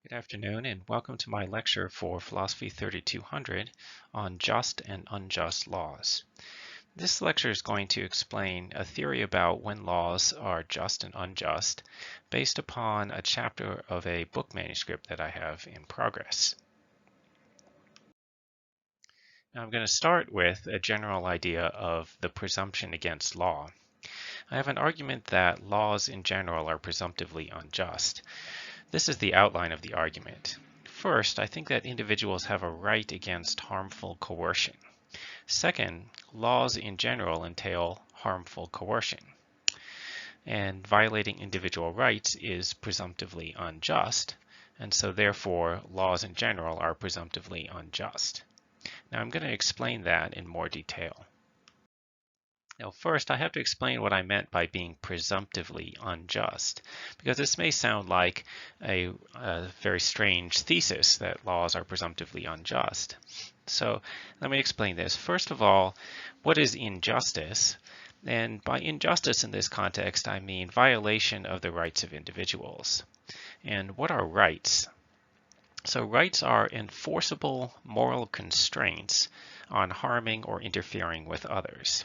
Good afternoon and welcome to my lecture for Philosophy 3200 on just and unjust laws. This lecture is going to explain a theory about when laws are just and unjust based upon a chapter of a book manuscript that I have in progress. Now I'm going to start with a general idea of the presumption against law. I have an argument that laws in general are presumptively unjust. This is the outline of the argument. First, I think that individuals have a right against harmful coercion. Second, laws in general entail harmful coercion. And violating individual rights is presumptively unjust, and so therefore laws in general are presumptively unjust. Now I'm going to explain that in more detail. Now first, I have to explain what I meant by being presumptively unjust, because this may sound like a very strange thesis that laws are presumptively unjust. So let me explain this. First of all, what is injustice? And by injustice in this context, I mean violation of the rights of individuals. And what are rights? So rights are enforceable moral constraints on harming or interfering with others.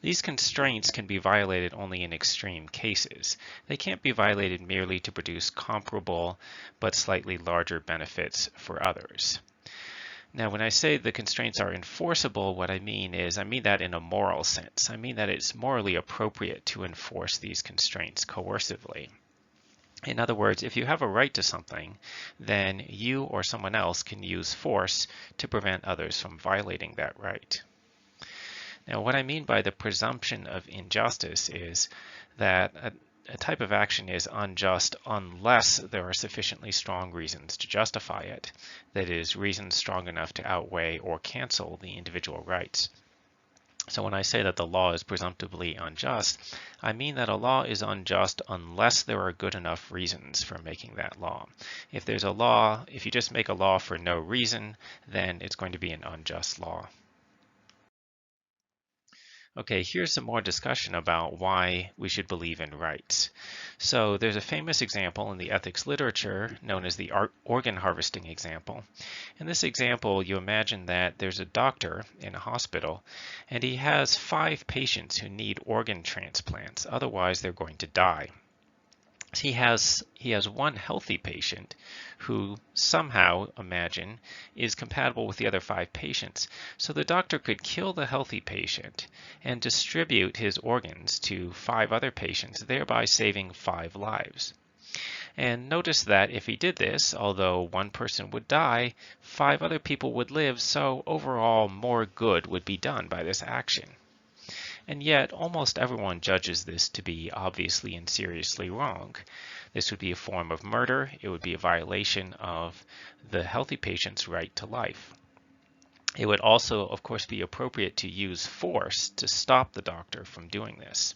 These constraints can be violated only in extreme cases. They can't be violated merely to produce comparable but slightly larger benefits for others. Now, when I say the constraints are enforceable, what I mean that in a moral sense. I mean that it's morally appropriate to enforce these constraints coercively. In other words, if you have a right to something, then you or someone else can use force to prevent others from violating that right. Now, what I mean by the presumption of injustice is that a type of action is unjust unless there are sufficiently strong reasons to justify it. That is, reasons strong enough to outweigh or cancel the individual rights. So when I say that the law is presumptively unjust, I mean that a law is unjust unless there are good enough reasons for making that law. If you just make a law for no reason, then it's going to be an unjust law. Okay, here's some more discussion about why we should believe in rights. So there's a famous example in the ethics literature known as the organ harvesting example. In this example, you imagine that there's a doctor in a hospital and he has 5 patients who need organ transplants, otherwise they're going to die. He has one healthy patient who somehow, imagine, is compatible with the other 5 patients. So the doctor could kill the healthy patient and distribute his organs to 5 other patients, thereby saving 5 lives. And notice that if he did this, although one person would die, 5 other people would live, so overall more good would be done by this action. And yet, almost everyone judges this to be obviously and seriously wrong. This would be a form of murder. It would be a violation of the healthy patient's right to life. It would also, of course, be appropriate to use force to stop the doctor from doing this.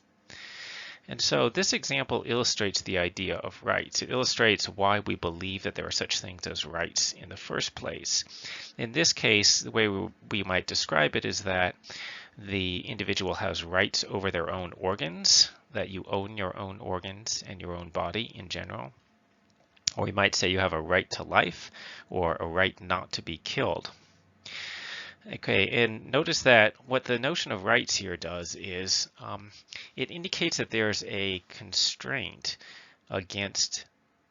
And so this example illustrates the idea of rights. It illustrates why we believe that there are such things as rights in the first place. In this case, the way we might describe it is that the individual has rights over their own organs, that you own your own organs and your own body in general. Or we might say you have a right to life or a right not to be killed. Okay, and notice that what the notion of rights here does is it indicates that there's a constraint against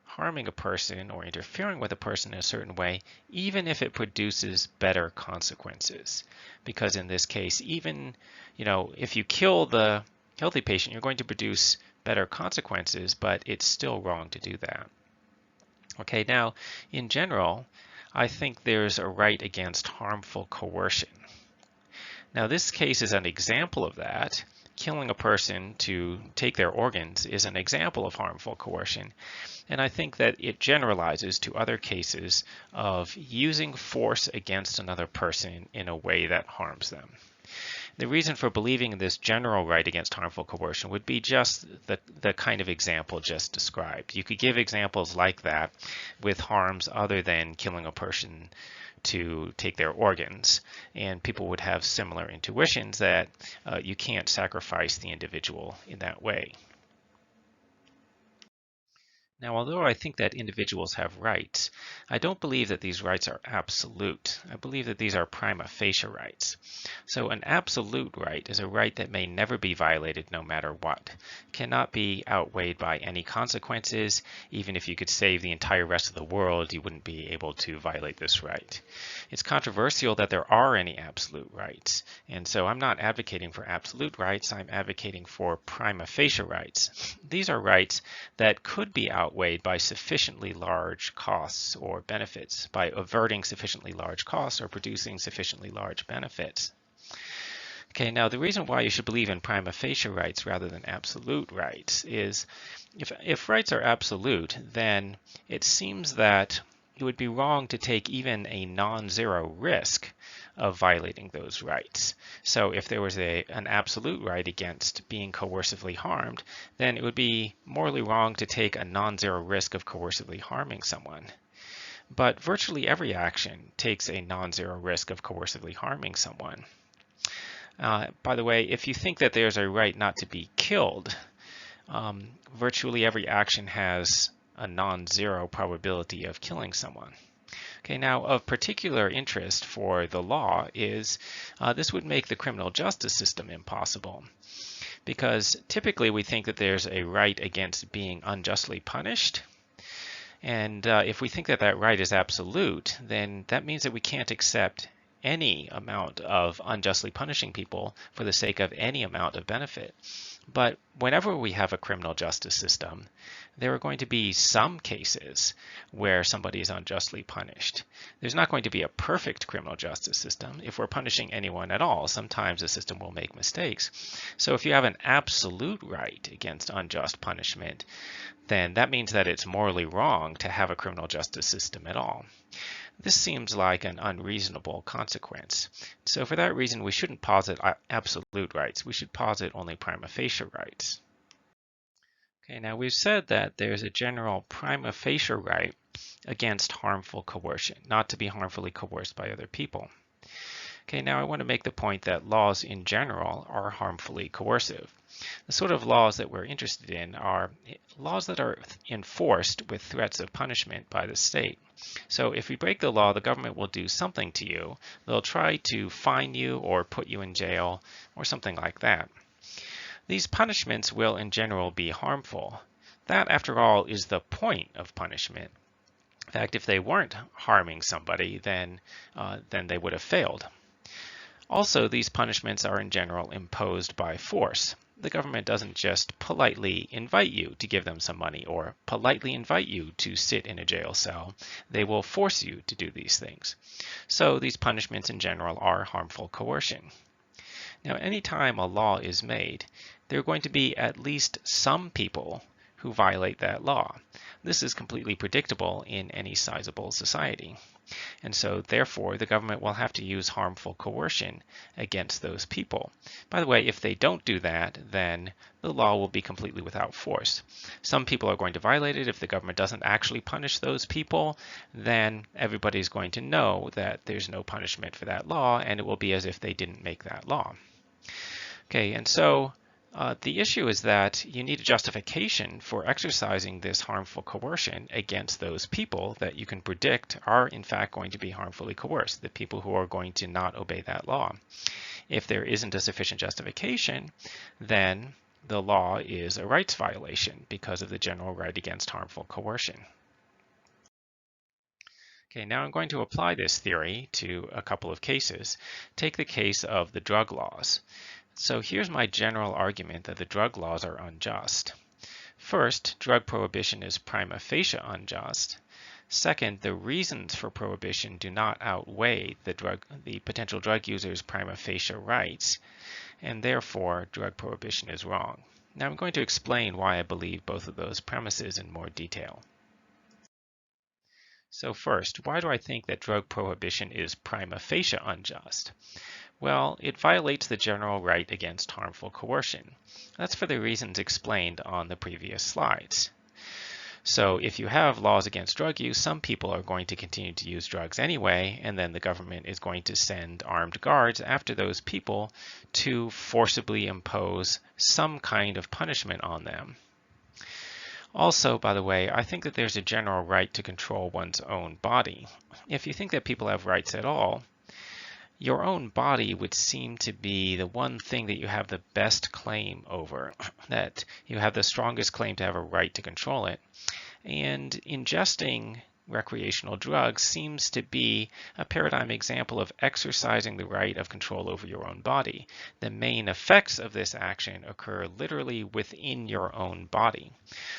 harming a person or interfering with a person in a certain way, even if it produces better consequences. Because in this case, even if you kill the healthy patient, you're going to produce better consequences, but it's still wrong to do that. Okay, now in general, I think there's a right against harmful coercion. Now this case is an example of that. Killing a person to take their organs is an example of harmful coercion. And I think that it generalizes to other cases of using force against another person in a way that harms them. The reason for believing in this general right against harmful coercion would be just the kind of example just described. You could give examples like that with harms other than killing a person to take their organs, and people would have similar intuitions that you can't sacrifice the individual in that way. Now, although I think that individuals have rights, I don't believe that these rights are absolute. I believe that these are prima facie rights. So an absolute right is a right that may never be violated no matter what. It cannot be outweighed by any consequences. Even if you could save the entire rest of the world, you wouldn't be able to violate this right. It's controversial that there are any absolute rights, and so I'm not advocating for absolute rights, I'm advocating for prima facie rights. These are rights that could be outweighed by sufficiently large costs or benefits, by averting sufficiently large costs or producing sufficiently large benefits. Okay, now the reason why you should believe in prima facie rights rather than absolute rights is if rights are absolute, then it seems that it would be wrong to take even a non-zero risk of violating those rights. So if there was an absolute right against being coercively harmed, then it would be morally wrong to take a non-zero risk of coercively harming someone. But virtually every action takes a non-zero risk of coercively harming someone. By the way, if you think that there's a right not to be killed, virtually every action has a non-zero probability of killing someone. Okay, now of particular interest for the law is this would make the criminal justice system impossible, because typically we think that there's a right against being unjustly punished. And if we think that that right is absolute, then that means that we can't accept any amount of unjustly punishing people for the sake of any amount of benefit. But whenever we have a criminal justice system, there are going to be some cases where somebody is unjustly punished. There's not going to be a perfect criminal justice system. If we're punishing anyone at all, sometimes the system will make mistakes. So if you have an absolute right against unjust punishment, then that means that it's morally wrong to have a criminal justice system at all. This seems like an unreasonable consequence. So for that reason, we shouldn't posit absolute rights. We should posit only prima facie rights. Okay, now we've said that there's a general prima facie right against harmful coercion, not to be harmfully coerced by other people. Okay, now I want to make the point that laws in general are harmfully coercive. The sort of laws that we're interested in are laws that are enforced with threats of punishment by the state. So if you break the law, the government will do something to you. They'll try to fine you or put you in jail or something like that. These punishments will in general be harmful. That, after all, is the point of punishment. In fact, if they weren't harming somebody, then they would have failed. Also, these punishments are in general imposed by force. The government doesn't just politely invite you to give them some money or politely invite you to sit in a jail cell. They will force you to do these things. So these punishments in general are harmful coercion. Now, anytime a law is made, there are going to be at least some people who violate that law. This is completely predictable in any sizable society. And so, therefore, the government will have to use harmful coercion against those people. By the way, if they don't do that, then the law will be completely without force. Some people are going to violate it. If the government doesn't actually punish those people, then everybody's going to know that there's no punishment for that law, and it will be as if they didn't make that law. Okay, and so the issue is that you need a justification for exercising this harmful coercion against those people that you can predict are in fact going to be harmfully coerced, the people who are going to not obey that law. If there isn't a sufficient justification, then the law is a rights violation because of the general right against harmful coercion. Okay, now I'm going to apply this theory to a couple of cases. Take the case of the drug laws. So here's my general argument that the drug laws are unjust. First, drug prohibition is prima facie unjust. Second, the reasons for prohibition do not outweigh the potential drug user's prima facie rights, and therefore drug prohibition is wrong. Now I'm going to explain why I believe both of those premises in more detail. So first, why do I think that drug prohibition is prima facie unjust? Well, it violates the general right against harmful coercion. That's for the reasons explained on the previous slides. So if you have laws against drug use, some people are going to continue to use drugs anyway, and then the government is going to send armed guards after those people to forcibly impose some kind of punishment on them. Also, by the way, I think that there's a general right to control one's own body. If you think that people have rights at all, your own body would seem to be the one thing that you have the best claim over, that you have the strongest claim to have a right to control it. And ingesting recreational drugs seems to be a paradigm example of exercising the right of control over your own body. The main effects of this action occur literally within your own body.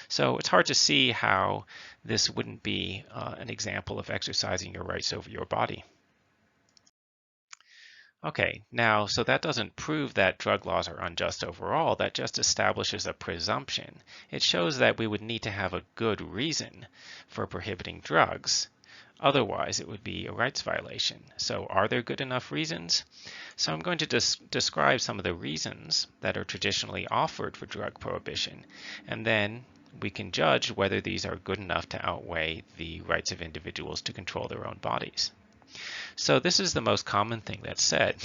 So it's hard to see how this wouldn't be an example of exercising your rights over your body. Okay, now, so that doesn't prove that drug laws are unjust overall. That just establishes a presumption. It shows that we would need to have a good reason for prohibiting drugs. Otherwise, it would be a rights violation. So are there good enough reasons? So I'm going to describe some of the reasons that are traditionally offered for drug prohibition, and then we can judge whether these are good enough to outweigh the rights of individuals to control their own bodies. So this is the most common thing that's said.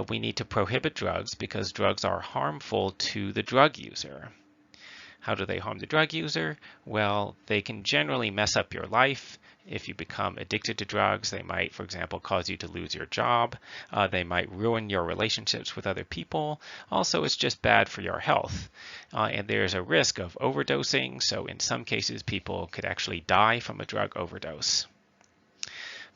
We need to prohibit drugs because drugs are harmful to the drug user. How do they harm the drug user? Well, they can generally mess up your life. If you become addicted to drugs, they might, for example, cause you to lose your job. They might ruin your relationships with other people. Also, it's just bad for your health. And there's a risk of overdosing. So in some cases, people could actually die from a drug overdose.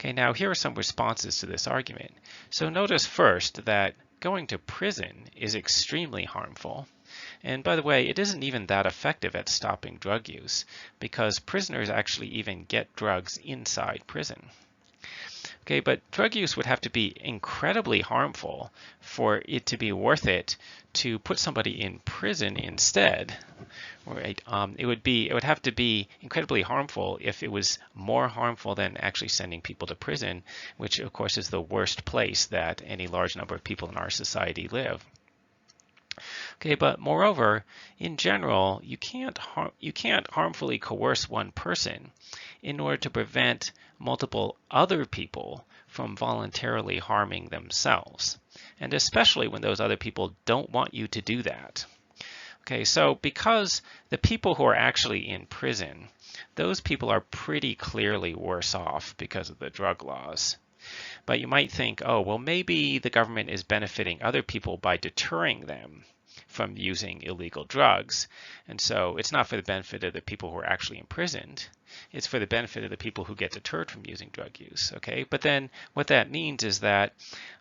Okay, now here are some responses to this argument. So notice first that going to prison is extremely harmful. And by the way, it isn't even that effective at stopping drug use because prisoners actually even get drugs inside prison. Okay, but drug use would have to be incredibly harmful for it to be worth it to put somebody in prison instead. Right? It would have to be incredibly harmful if it was more harmful than actually sending people to prison, which of course is the worst place that any large number of people in our society live. Okay, but moreover, in general, you can't harmfully coerce one person in order to prevent multiple other people from voluntarily harming themselves, and especially when those other people don't want you to do that. Okay, so because the people who are actually in prison, those people are pretty clearly worse off because of the drug laws. But you might think, oh, well, maybe the government is benefiting other people by deterring them from using illegal drugs. And so it's not for the benefit of the people who are actually imprisoned. It's for the benefit of the people who get deterred from using drug use. Okay, but then what that means is that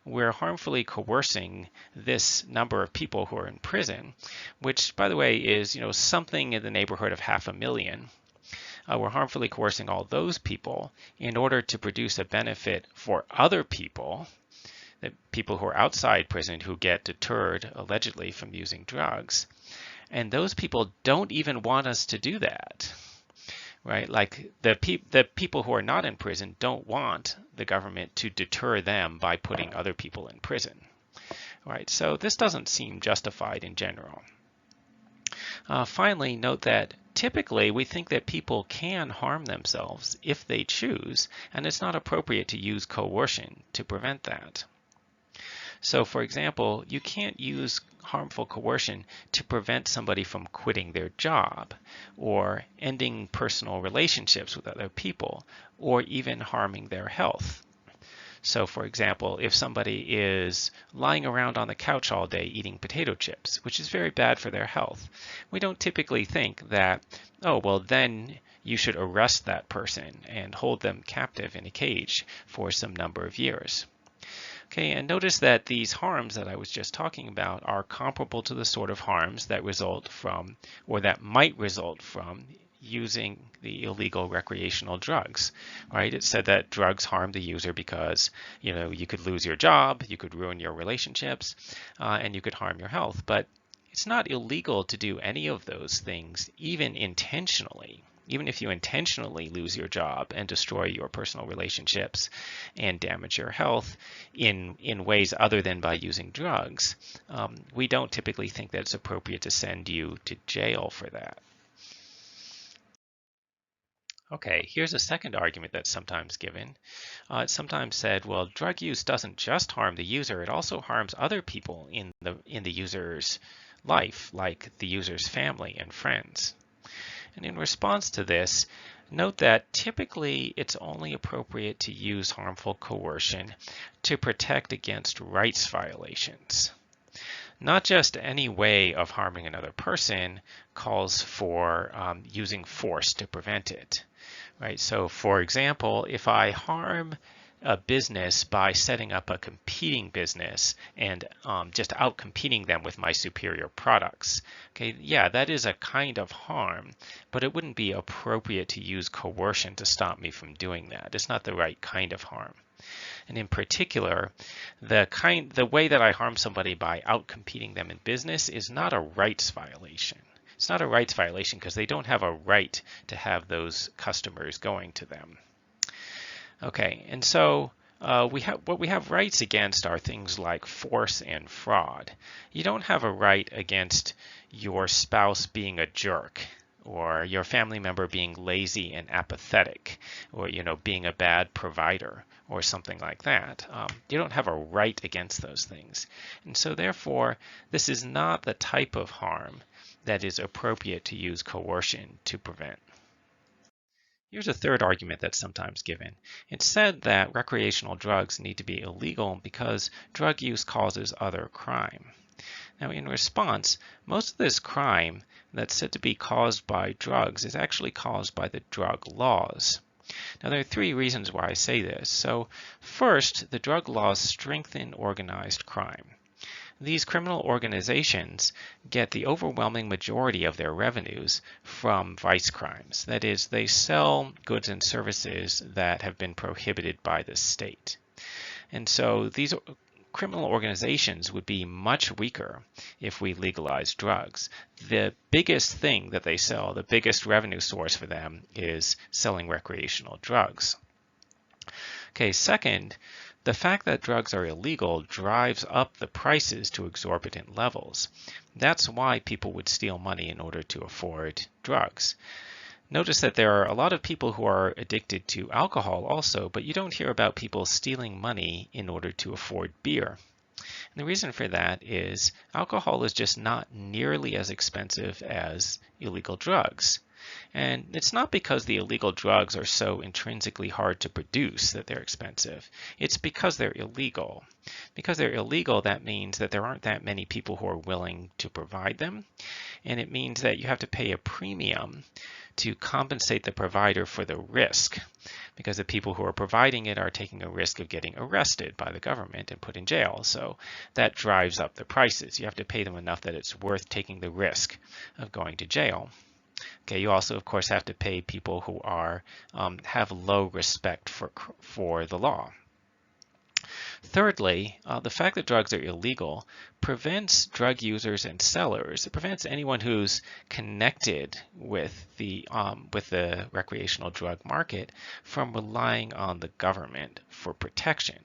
we're harmfully coercing this number of people who are in prison, which, by the way, is something in the neighborhood of 500,000. We're harmfully coercing all those people in order to produce a benefit for other people, the people who are outside prison who get deterred allegedly from using drugs. And those people don't even want us to do that. Right? Like the people who are not in prison don't want the government to deter them by putting other people in prison. Right? So this doesn't seem justified in general. Finally, note that typically we think that people can harm themselves if they choose, and it's not appropriate to use coercion to prevent that. So for example, you can't use harmful coercion to prevent somebody from quitting their job or ending personal relationships with other people or even harming their health. So for example, if somebody is lying around on the couch all day eating potato chips, which is very bad for their health, we don't typically think that, oh, well, then you should arrest that person and hold them captive in a cage for some number of years. Okay, and notice that these harms that I was just talking about are comparable to the sort of harms that result from, or that might result from, using the illegal recreational drugs, right? It said that drugs harm the user because, you could lose your job, you could ruin your relationships, and you could harm your health. But it's not illegal to do any of those things, even intentionally. Even if you intentionally lose your job and destroy your personal relationships and damage your health in ways other than by using drugs, we don't typically think that it's appropriate to send you to jail for that. Okay, here's a second argument that's sometimes given. It's sometimes said, well, drug use doesn't just harm the user, it also harms other people in the user's life, like the user's family and friends. And in response to this, note that typically it's only appropriate to use harmful coercion to protect against rights violations. Not just any way of harming another person calls for using force to prevent it, right? So for example, if I harm a business by setting up a competing business and just out-competing them with my superior products, okay, yeah, that is a kind of harm, but it wouldn't be appropriate to use coercion to stop me from doing that. It's not the right kind of harm. And in particular, the way that I harm somebody by out-competing them in business is not a rights violation. It's not a rights violation because they don't have a right to have those customers going to them. Okay, and so what we have rights against are things like force and fraud. You don't have a right against your spouse being a jerk, or your family member being lazy and apathetic, or being a bad provider, or something like that. You don't have a right against those things, and so therefore this is not the type of harm that is appropriate to use coercion to prevent. Here's a third argument that's sometimes given. It's said that recreational drugs need to be illegal because drug use causes other crime. Now, in response, most of this crime that's said to be caused by drugs is actually caused by the drug laws. Now, there are three reasons why I say this. So, first, the drug laws strengthen organized crime. These criminal organizations get the overwhelming majority of their revenues from vice crimes. That is, they sell goods and services that have been prohibited by the state. And so these criminal organizations would be much weaker if we legalized drugs. The biggest thing that they sell, the biggest revenue source for them, is selling recreational drugs. Okay, second, the fact that drugs are illegal drives up the prices to exorbitant levels. That's why people would steal money in order to afford drugs. Notice that there are a lot of people who are addicted to alcohol also, but you don't hear about people stealing money in order to afford beer. And the reason for that is alcohol is just not nearly as expensive as illegal drugs. And it's not because the illegal drugs are so intrinsically hard to produce that they're expensive. It's because they're illegal. Because they're illegal, that means that there aren't that many people who are willing to provide them. And it means that you have to pay a premium to compensate the provider for the risk, because the people who are providing it are taking a risk of getting arrested by the government and put in jail. So that drives up the prices. You have to pay them enough that it's worth taking the risk of going to jail. Okay, you also, of course, have to pay people who are have low respect for the law. Thirdly, the fact that drugs are illegal prevents drug users and sellers. It prevents anyone who's connected with the recreational drug market from relying on the government for protection.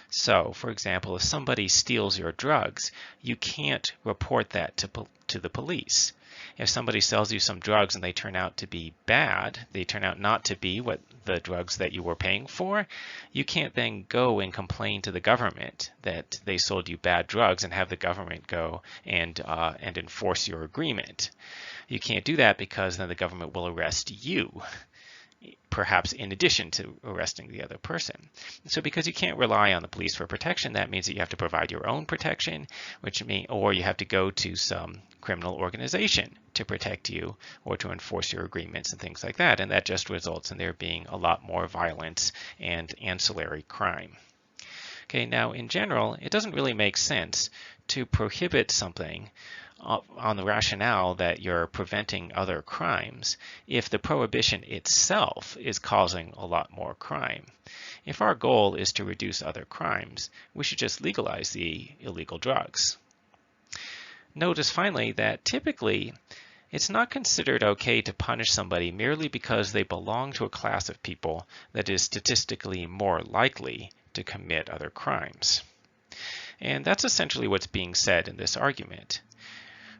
So, for example, if somebody steals your drugs, you can't report that to the police. If somebody sells you some drugs and they turn out to be bad, they turn out not to be what the drugs that you were paying for, you can't then go and complain to the government that they sold you bad drugs and have the government go and enforce your agreement. You can't do that because then the government will arrest you, perhaps in addition to arresting the other person. So because you can't rely on the police for protection, that means that you have to provide your own protection, or you have to go to some criminal organization to protect you or to enforce your agreements and things like that. And that just results in there being a lot more violence and ancillary crime. Okay, now in general, it doesn't really make sense to prohibit something on the rationale that you're preventing other crimes if the prohibition itself is causing a lot more crime. If our goal is to reduce other crimes, we should just legalize the illegal drugs. Notice finally that typically it's not considered okay to punish somebody merely because they belong to a class of people that is statistically more likely to commit other crimes. And that's essentially what's being said in this argument.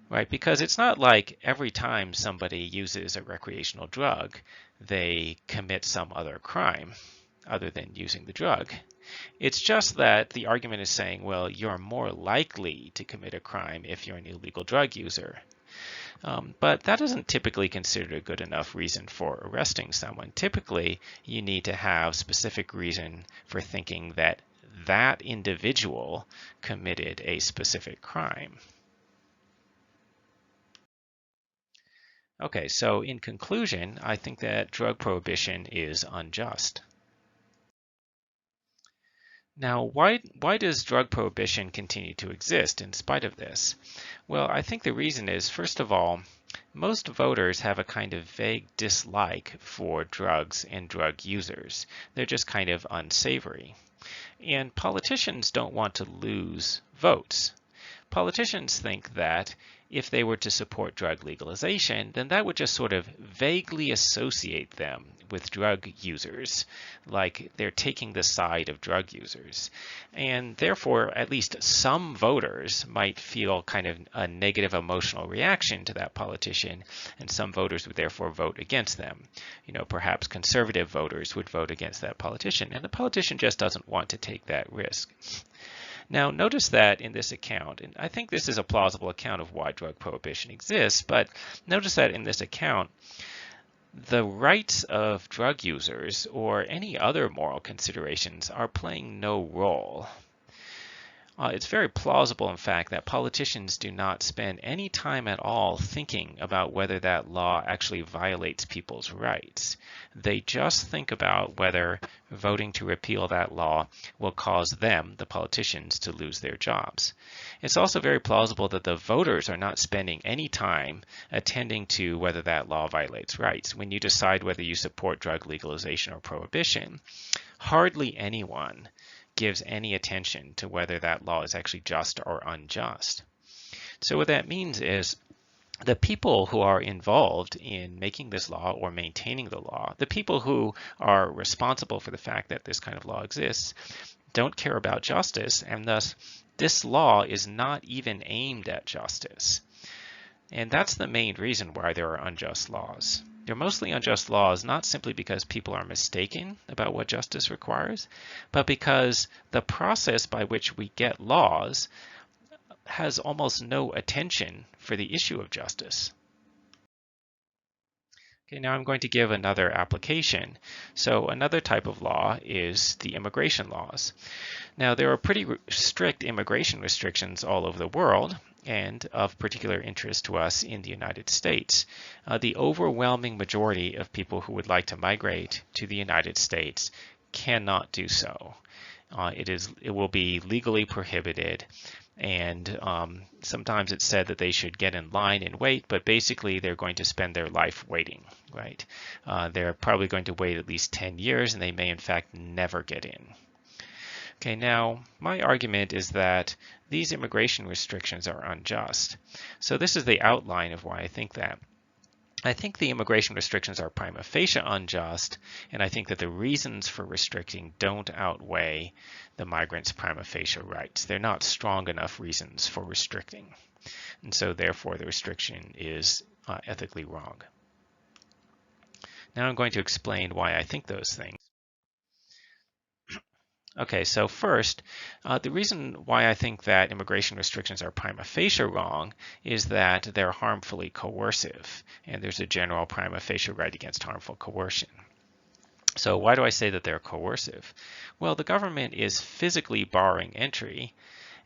Right, because it's not like every time somebody uses a recreational drug, they commit some other crime other than using the drug. It's just that the argument is saying, well, you're more likely to commit a crime if you're an illegal drug user. But that isn't typically considered a good enough reason for arresting someone. Typically, you need to have specific reason for thinking that that individual committed a specific crime. Okay, so in conclusion, I think that drug prohibition is unjust. Now, why does drug prohibition continue to exist in spite of this? Well, I think the reason is, first of all, most voters have a kind of vague dislike for drugs and drug users. They're just kind of unsavory. And politicians don't want to lose votes. Politicians think that if they were to support drug legalization, then that would just sort of vaguely associate them with drug users, like they're taking the side of drug users. And therefore, at least some voters might feel kind of a negative emotional reaction to that politician, and some voters would therefore vote against them. Perhaps conservative voters would vote against that politician, and the politician just doesn't want to take that risk. Now, notice that in this account, and I think this is a plausible account of why drug prohibition exists, but notice that in this account, the rights of drug users or any other moral considerations are playing no role. It's very plausible, in fact, that politicians do not spend any time at all thinking about whether that law actually violates people's rights. They just think about whether voting to repeal that law will cause them, the politicians, to lose their jobs. It's also very plausible that the voters are not spending any time attending to whether that law violates rights. When you decide whether you support drug legalization or prohibition, hardly anyone gives any attention to whether that law is actually just or unjust. So what that means is the people who are involved in making this law or maintaining the law, the people who are responsible for the fact that this kind of law exists, don't care about justice, and thus this law is not even aimed at justice. And that's the main reason why there are unjust laws. They're mostly unjust laws not simply because people are mistaken about what justice requires, but because the process by which we get laws has almost no attention for the issue of justice. Okay, now I'm going to give another application. So another type of law is the immigration laws. Now there are pretty strict immigration restrictions all over the world, and of particular interest to us in the United States. The overwhelming majority of people who would like to migrate to the United States cannot do so. It will be legally prohibited, and sometimes it's said that they should get in line and wait, but basically they're going to spend their life waiting, right? They're probably going to wait at least 10 years, and they may in fact never get in. Okay, now my argument is that these immigration restrictions are unjust. So this is the outline of why I think that. I think the immigration restrictions are prima facie unjust, and I think that the reasons for restricting don't outweigh the migrants' prima facie rights. They're not strong enough reasons for restricting, and so therefore the restriction is ethically wrong. Now I'm going to explain why I think those things. Okay, so first, the reason why I think that immigration restrictions are prima facie wrong is that they're harmfully coercive, and there's a general prima facie right against harmful coercion. So why do I say that they're coercive? Well, the government is physically barring entry,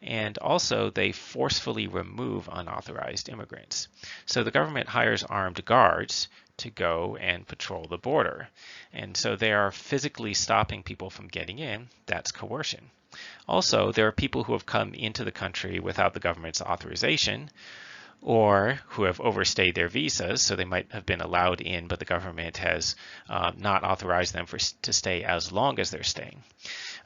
and also they forcefully remove unauthorized immigrants. So the government hires armed guards to go and patrol the border. And so they are physically stopping people from getting in. That's coercion. Also, there are people who have come into the country without the government's authorization, or who have overstayed their visas, so they might have been allowed in, but the government has not authorized them to stay as long as they're staying.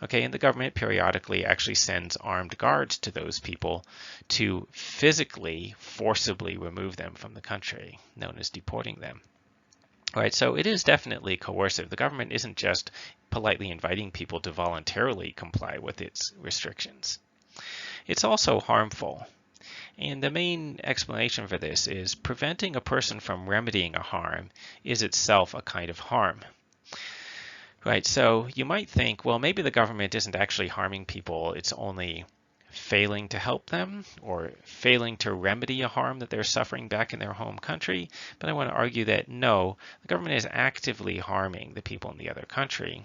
Okay, and the government periodically actually sends armed guards to those people to physically, forcibly remove them from the country, known as deporting them. All right, so it is definitely coercive. The government isn't just politely inviting people to voluntarily comply with its restrictions. It's also harmful. And the main explanation for this is preventing a person from remedying a harm is itself a kind of harm. Right, so you might think, well, maybe the government isn't actually harming people, it's only failing to help them or failing to remedy a harm that they're suffering back in their home country. But I want to argue that no, the government is actively harming the people in the other country,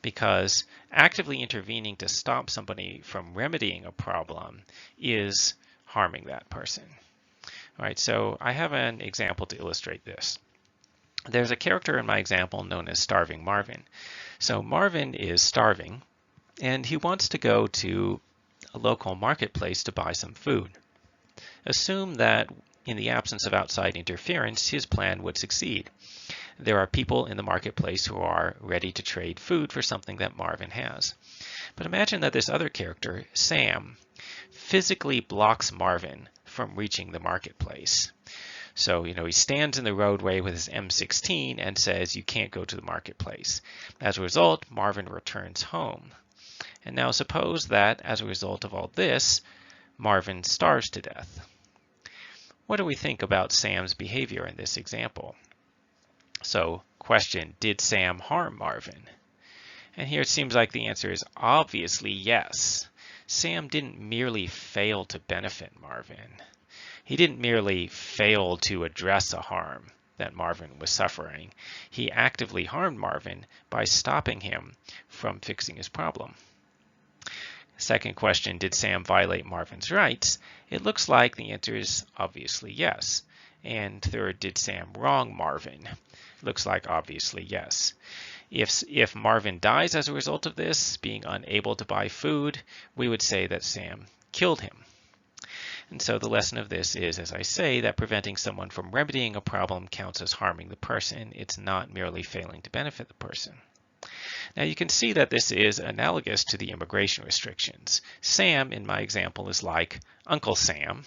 because actively intervening to stop somebody from remedying a problem is harming that person. All right, so I have an example to illustrate this. There's a character in my example known as Starving Marvin. So Marvin is starving, and he wants to go to a local marketplace to buy some food. Assume that in the absence of outside interference, his plan would succeed. There are people in the marketplace who are ready to trade food for something that Marvin has. But imagine that this other character, Sam, physically blocks Marvin from reaching the marketplace. So, he stands in the roadway with his M16 and says, "You can't go to the marketplace." As a result, Marvin returns home. And now suppose that as a result of all this, Marvin starves to death. What do we think about Sam's behavior in this example? So, question, did Sam harm Marvin? And here it seems like the answer is obviously yes. Sam didn't merely fail to benefit Marvin. He didn't merely fail to address a harm that Marvin was suffering. He actively harmed Marvin by stopping him from fixing his problem. Second question, did Sam violate Marvin's rights? It looks like the answer is obviously yes. And third, did Sam wrong Marvin? Looks like obviously yes. If Marvin dies as a result of this, being unable to buy food, we would say that Sam killed him. And so the lesson of this is, as I say, that preventing someone from remedying a problem counts as harming the person. It's not merely failing to benefit the person. Now you can see that this is analogous to the immigration restrictions. Sam, in my example, is like Uncle Sam.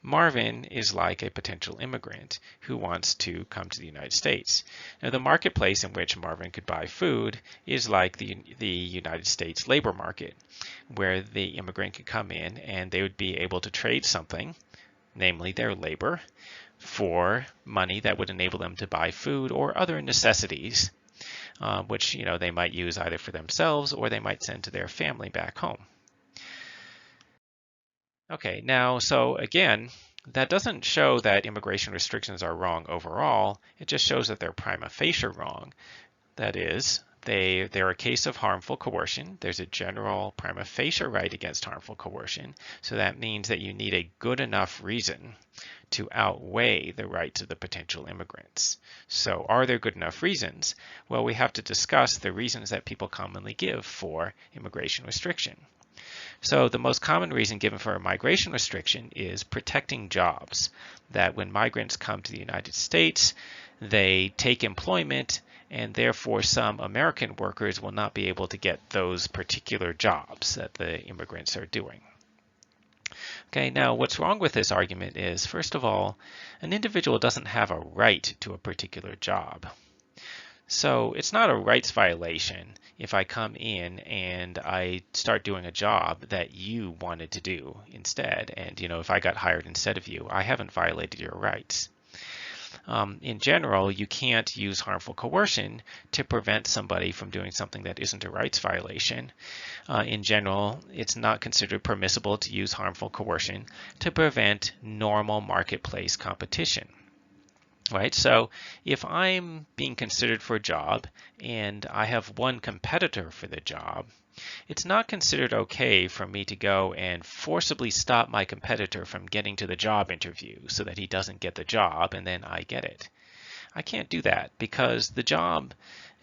Marvin is like a potential immigrant who wants to come to the United States. Now the marketplace in which Marvin could buy food is like the United States labor market, where the immigrant could come in and they would be able to trade something, namely their labor, for money that would enable them to buy food or other necessities, which they might use either for themselves or they might send to their family back home. Okay, now, so again, that doesn't show that immigration restrictions are wrong overall. It just shows that they're prima facie wrong. That is, they're a case of harmful coercion. There's a general prima facie right against harmful coercion. So that means that you need a good enough reason to outweigh the rights of the potential immigrants. So are there good enough reasons? Well, we have to discuss the reasons that people commonly give for immigration restriction. So the most common reason given for a migration restriction is protecting jobs, that when migrants come to the United States, they take employment, and therefore some American workers will not be able to get those particular jobs that the immigrants are doing. Okay, now what's wrong with this argument is, first of all, an individual doesn't have a right to a particular job. So it's not a rights violation if I come in and I start doing a job that you wanted to do instead. And if I got hired instead of you, I haven't violated your rights. In general, you can't use harmful coercion to prevent somebody from doing something that isn't a rights violation. In general, it's not considered permissible to use harmful coercion to prevent normal marketplace competition. Right, so if I'm being considered for a job and I have one competitor for the job, it's not considered okay for me to go and forcibly stop my competitor from getting to the job interview so that he doesn't get the job and then I get it. I can't do that because the job,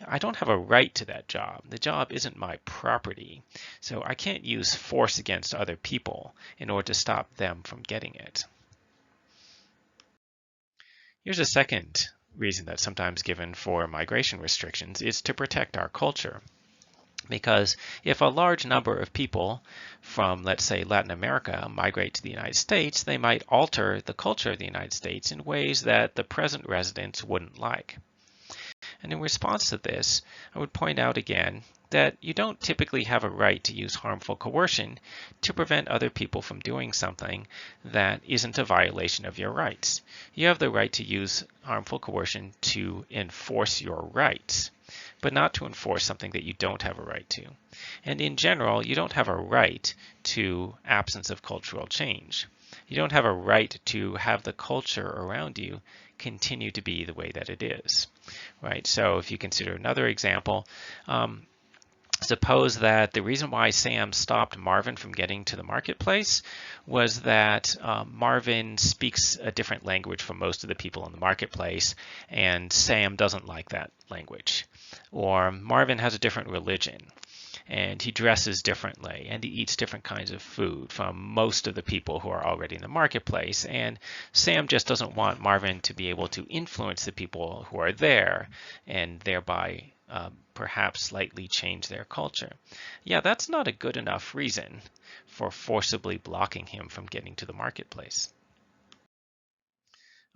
I don't have a right to that job. The job isn't my property. So I can't use force against other people in order to stop them from getting it. Here's a second reason that's sometimes given for migration restrictions is to protect our culture. Because if a large number of people from, let's say, Latin America migrate to the United States, they might alter the culture of the United States in ways that the present residents wouldn't like. And in response to this, I would point out again that you don't typically have a right to use harmful coercion to prevent other people from doing something that isn't a violation of your rights. You have the right to use harmful coercion to enforce your rights. but not to enforce something that you don't have a right to. And in general, you don't have a right to absence of cultural change. You don't have a right to have the culture around you continue to be the way that it is, right? So if you consider another example, suppose that the reason why Sam stopped Marvin from getting to the marketplace was that Marvin speaks a different language from most of the people in the marketplace, and Sam doesn't like that language. Or Marvin has a different religion, and he dresses differently, and he eats different kinds of food from most of the people who are already in the marketplace. And Sam just doesn't want Marvin to be able to influence the people who are there, and thereby perhaps slightly change their culture. Yeah, that's not a good enough reason for forcibly blocking him from getting to the marketplace.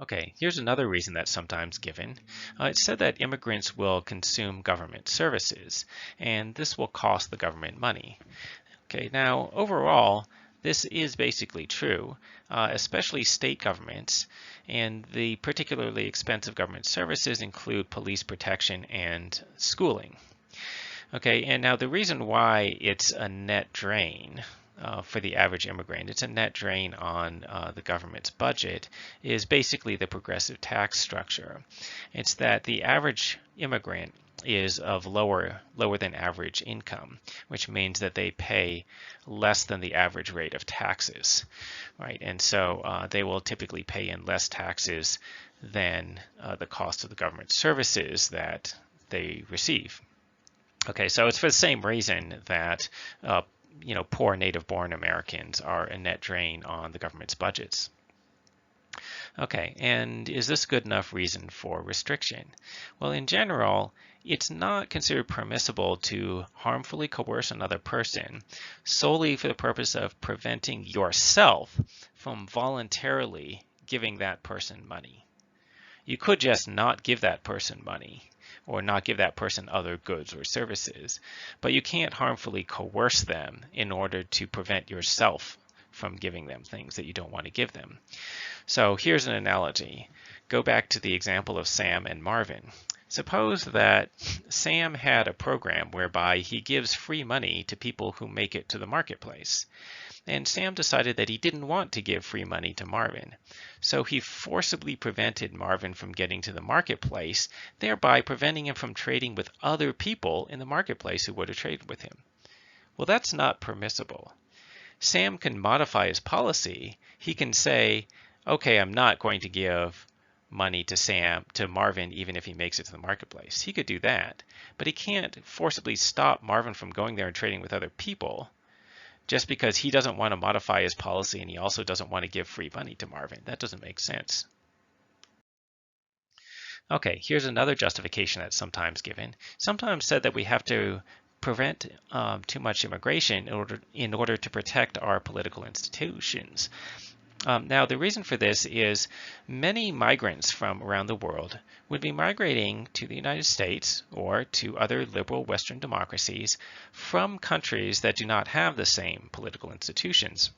Okay, here's another reason that's sometimes given. It's said that immigrants will consume government services, and this will cost the government money. Okay, now overall, this is basically true, especially state governments, and the particularly expensive government services include police protection and schooling. Okay, and now the reason why it's a net drain for the average immigrant, it's a net drain on the government's budget, is basically the progressive tax structure. It's that the average immigrant is of lower than average income, which means that they pay less than the average rate of taxes, right? And so they will typically pay in less taxes than the cost of the government services that they receive. Okay, so it's for the same reason that poor native-born Americans are a net drain on the government's budgets. Okay, and is this good enough reason for restriction? Well, in general, it's not considered permissible to harmfully coerce another person solely for the purpose of preventing yourself from voluntarily giving that person money. You could just not give that person money or not give that person other goods or services, but you can't harmfully coerce them in order to prevent yourself from giving them things that you don't want to give them. So here's an analogy. Go back to the example of Sam and Marvin. Suppose that Sam had a program whereby he gives free money to people who make it to the marketplace. And Sam decided that he didn't want to give free money to Marvin. So he forcibly prevented Marvin from getting to the marketplace, thereby preventing him from trading with other people in the marketplace who would have traded with him. Well, that's not permissible. Sam can modify his policy. He can say, okay, I'm not going to give money to Marvin, even if he makes it to the marketplace. He could do that, but he can't forcibly stop Marvin from going there and trading with other people just because he doesn't want to modify his policy and he also doesn't want to give free money to Marvin. That doesn't make sense. Okay, here's another justification that's sometimes given. Sometimes said that we have to prevent too much immigration in order to protect our political institutions. Now, the reason for this is many migrants from around the world would be migrating to the United States or to other liberal Western democracies from countries that do not have the same political institutions.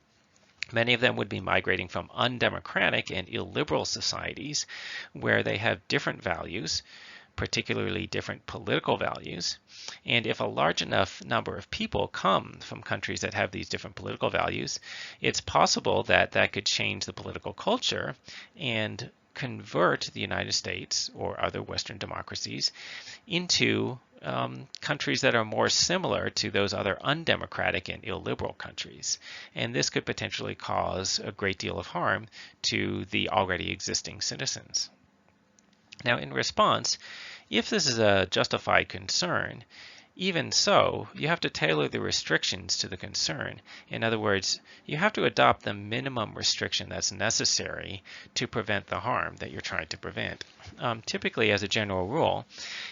Many of them would be migrating from undemocratic and illiberal societies where they have different values, particularly different political values. And if a large enough number of people come from countries that have these different political values, it's possible that that could change the political culture and convert the United States or other Western democracies into countries that are more similar to those other undemocratic and illiberal countries. And this could potentially cause a great deal of harm to the already existing citizens. Now, in response, if this is a justified concern, even so, you have to tailor the restrictions to the concern. In other words, you have to adopt the minimum restriction that's necessary to prevent the harm that you're trying to prevent. Typically, as a general rule,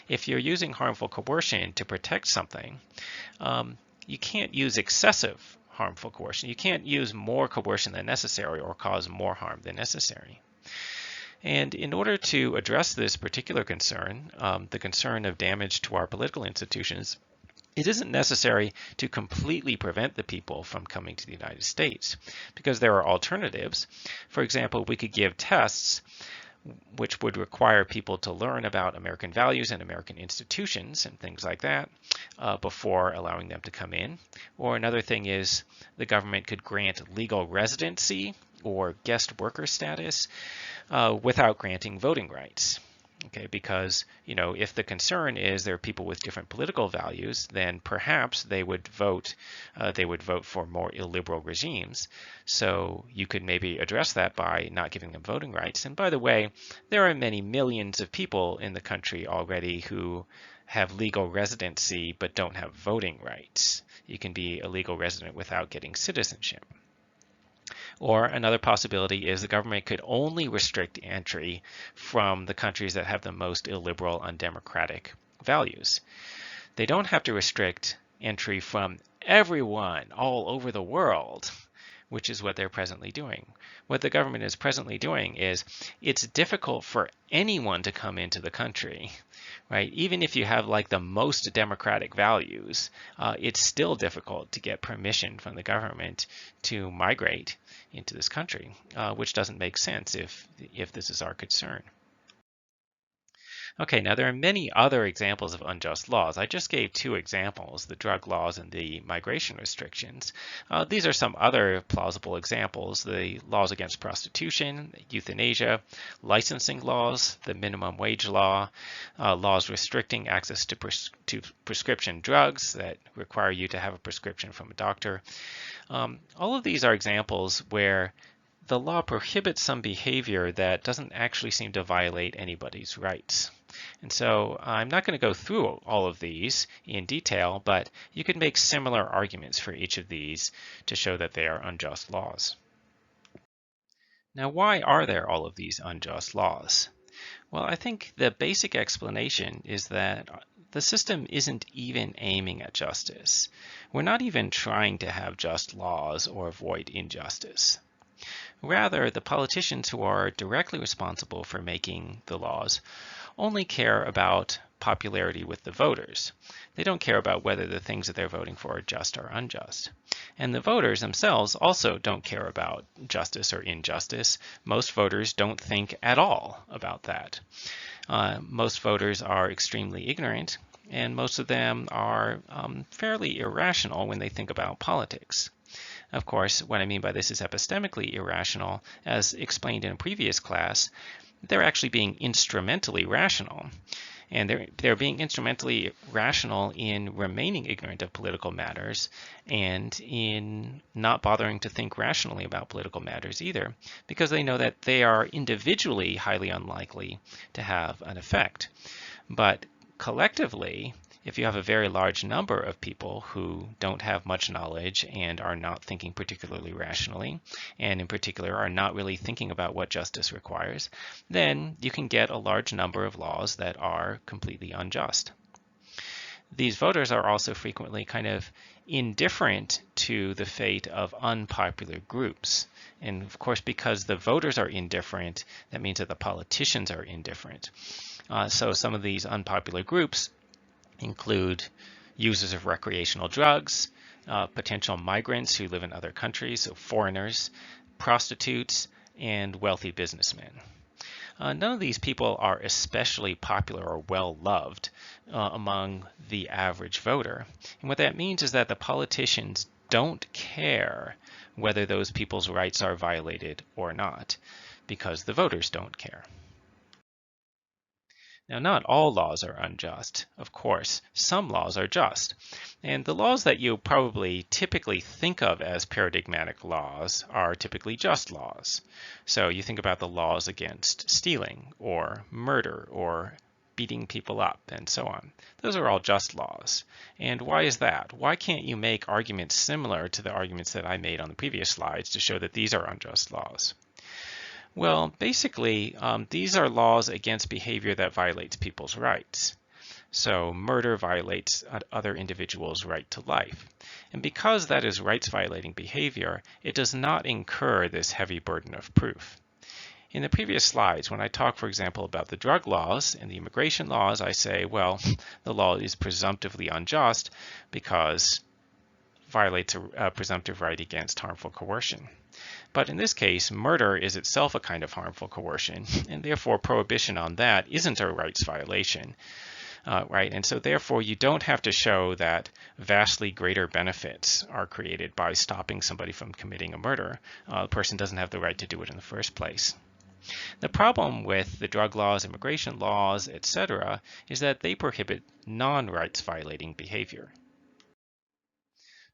if you're using harmful coercion to protect something, you can't use excessive harmful coercion. You can't use more coercion than necessary or cause more harm than necessary. And in order to address this particular concern, the concern of damage to our political institutions, it isn't necessary to completely prevent the people from coming to the United States because there are alternatives. For example, we could give tests which would require people to learn about American values and American institutions and things like that before allowing them to come in. Or another thing is the government could grant legal residency or guest worker status without granting voting rights. Okay, because if the concern is there are people with different political values, then perhaps they would vote for more illiberal regimes. So you could maybe address that by not giving them voting rights. And by the way, there are many millions of people in the country already who have legal residency but don't have voting rights. You can be a legal resident without getting citizenship. Or another possibility is the government could only restrict entry from the countries that have the most illiberal, undemocratic values. They don't have to restrict entry from everyone all over the world, which is what they're presently doing. What the government is presently doing is it's difficult for anyone to come into the country, right? Even if you have like the most democratic values, it's still difficult to get permission from the government to migrate into this country, which doesn't make sense if this is our concern. Okay, now there are many other examples of unjust laws. I just gave two examples, the drug laws and the migration restrictions. These are some other plausible examples, the laws against prostitution, euthanasia, licensing laws, the minimum wage law, laws restricting access to prescription drugs that require you to have a prescription from a doctor. All of these are examples where the law prohibits some behavior that doesn't actually seem to violate anybody's rights. And so I'm not going to go through all of these in detail, but you could make similar arguments for each of these to show that they are unjust laws. Now, why are there all of these unjust laws? Well, I think the basic explanation is that the system isn't even aiming at justice. We're not even trying to have just laws or avoid injustice. Rather, the politicians who are directly responsible for making the laws only care about popularity with the voters. They don't care about whether the things that they're voting for are just or unjust. And the voters themselves also don't care about justice or injustice. Most voters don't think at all about that. Most voters are extremely ignorant, and most of them are fairly irrational when they think about politics. Of course, what I mean by this is epistemically irrational. As explained in a previous class, they're actually being instrumentally rational. And they're being instrumentally rational in remaining ignorant of political matters and in not bothering to think rationally about political matters either, because they know that they are individually highly unlikely to have an effect. But collectively, if you have a very large number of people who don't have much knowledge and are not thinking particularly rationally, and in particular are not really thinking about what justice requires, then you can get a large number of laws that are completely unjust. These voters are also frequently kind of indifferent to the fate of unpopular groups. And of course, because the voters are indifferent, that means that the politicians are indifferent. So some of these unpopular groups include users of recreational drugs, potential migrants who live in other countries, so foreigners, prostitutes, and wealthy businessmen. None of these people are especially popular or well-loved among the average voter. And what that means is that the politicians don't care whether those people's rights are violated or not, because the voters don't care. Now, not all laws are unjust. Of course, some laws are just. And the laws that you probably typically think of as paradigmatic laws are typically just laws. So you think about the laws against stealing or murder or beating people up and so on. Those are all just laws. And why is that? Why can't you make arguments similar to the arguments that I made on the previous slides to show that these are unjust laws? Well, basically, these are laws against behavior that violates people's rights. So murder violates other individuals' right to life. And because that is rights-violating behavior, it does not incur this heavy burden of proof. In the previous slides, when I talk, for example, about the drug laws and the immigration laws, I say, well, the law is presumptively unjust because it violates a presumptive right against harmful coercion. But in this case, murder is itself a kind of harmful coercion, and therefore prohibition on that isn't a rights violation. Right? And so therefore you don't have to show that vastly greater benefits are created by stopping somebody from committing a murder. The person doesn't have the right to do it in the first place. The problem with the drug laws, immigration laws, etc., is that they prohibit non-rights violating behavior.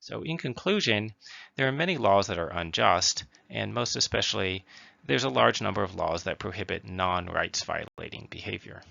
So in conclusion, there are many laws that are unjust, and most especially, there's a large number of laws that prohibit non-rights violating behavior.